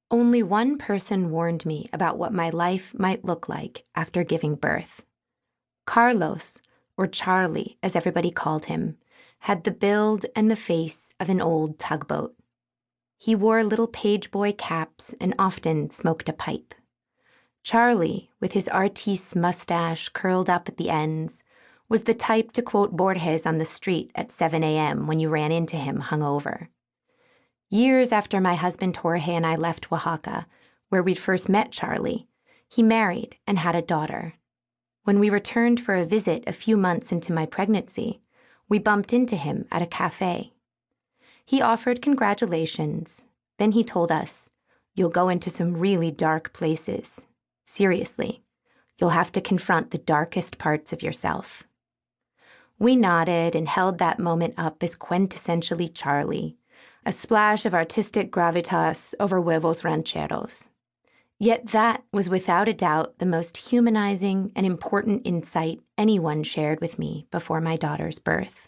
Only one person warned me about what my life might look like after giving birth. Carlos, or Charlie as everybody called him, had the build and the face of an old tugboat. He wore little page boy caps and often smoked a pipe. Charlie, with his artiste mustache curled up at the ends, was the type to quote Borges on the street at 7 a.m. when you ran into him hungover. Years after my husband Jorge and I left Oaxaca, where we'd first met Charlie, he married and had a daughter. When we returned for a visit a few months into my pregnancy, we bumped into him at a cafe. He offered congratulations. Then he told us, "You'll go into some really dark places. Seriously, you'll have to confront the darkest parts of yourself." We nodded and held that moment up as quintessentially Charlie, a splash of artistic gravitas over huevos rancheros. Yet that was without a doubt the most humanizing and important insight anyone shared with me before my daughter's birth.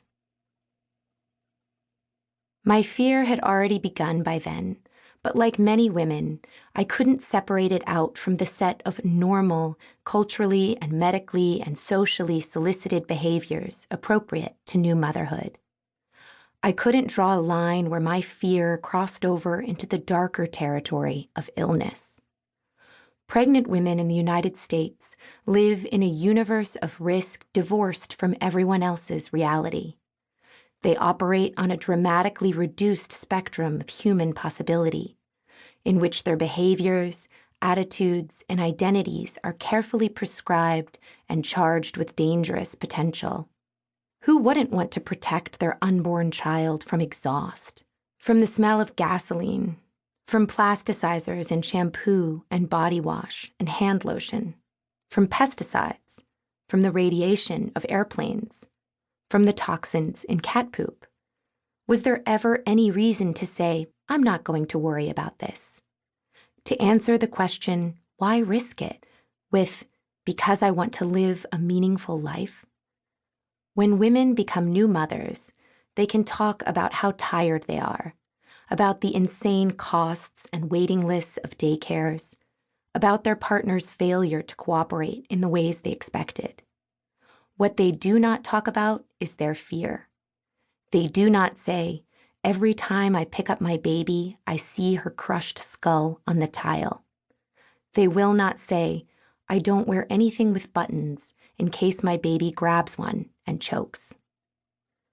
My fear had already begun by then, but like many women, I couldn't separate it out from the set of normal, culturally and medically and socially solicited behaviors appropriate to new motherhood. I couldn't draw a line where my fear crossed over into the darker territory of illness. Pregnant women in the United States live in a universe of risk divorced from everyone else's reality. They operate on a dramatically reduced spectrum of human possibility, in which their behaviors, attitudes, and identities are carefully prescribed and charged with dangerous potential. Who wouldn't want to protect their unborn child from exhaust, from the smell of gasoline, from plasticizers in shampoo and body wash and hand lotion, from pesticides, from the radiation of airplanes, from the toxins in cat poop? Was there ever any reason to say, "I'm not going to worry about this"? To answer the question, why risk it, with, "because I want to live a meaningful life"? When women become new mothers, they can talk about how tired they are, about the insane costs and waiting lists of daycares, about their partner's failure to cooperate in the ways they expected. What they do not talk about is their fear. They do not say, "Every time I pick up my baby, I see her crushed skull on the tile." They will not say, "I don't wear anything with buttons in case my baby grabs one and chokes."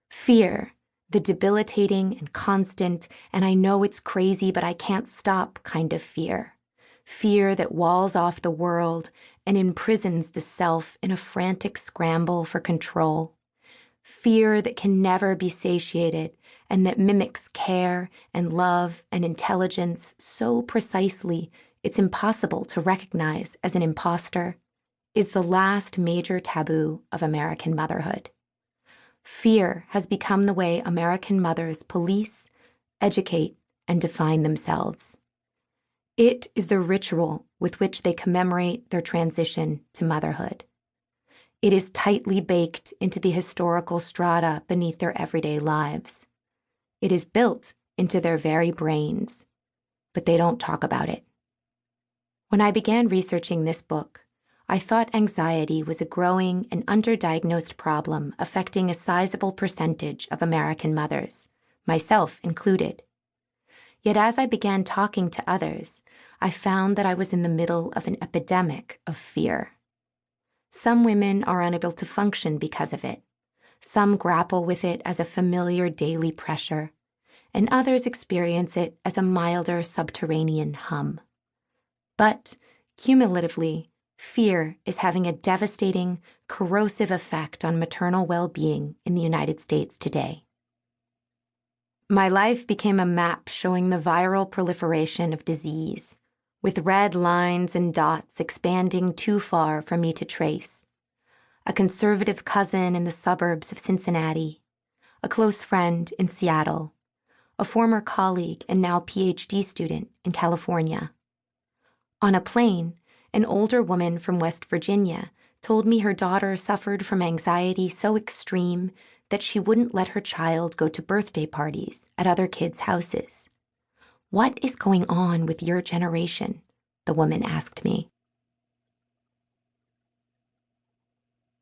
Fear, the debilitating and constant, and I know it's crazy but I can't stop kind of fear. Fear that walls off the world and imprisons the self in a frantic scramble for control. Fear that can never be satiated and that mimics care and love and intelligence so precisely it's impossible to recognize as an imposter, is the last major taboo of American motherhood. Fear has become the way American mothers police, educate, and define themselves. It is the ritual with which they commemorate their transition to motherhood. It is tightly baked into the historical strata beneath their everyday lives. It is built into their very brains, but they don't talk about it. When I began researching this book, I thought anxiety was a growing and underdiagnosed problem affecting a sizable percentage of American mothers, myself included. Yet as I began talking to others, I found that I was in the middle of an epidemic of fear. Some women are unable to function because of it. Some grapple with it as a familiar daily pressure, and others experience it as a milder subterranean hum. But, cumulatively, fear is having a devastating, corrosive effect on maternal well-being in the United States today. My life became a map showing the viral proliferation of disease, with red lines and dots expanding too far for me to trace. A conservative cousin in the suburbs of Cincinnati, a close friend in Seattle, a former colleague and now PhD student in California. On a plane, an older woman from West Virginia told me her daughter suffered from anxiety so extreme that she wouldn't let her child go to birthday parties at other kids' houses. "What is going on with your generation?" the woman asked me.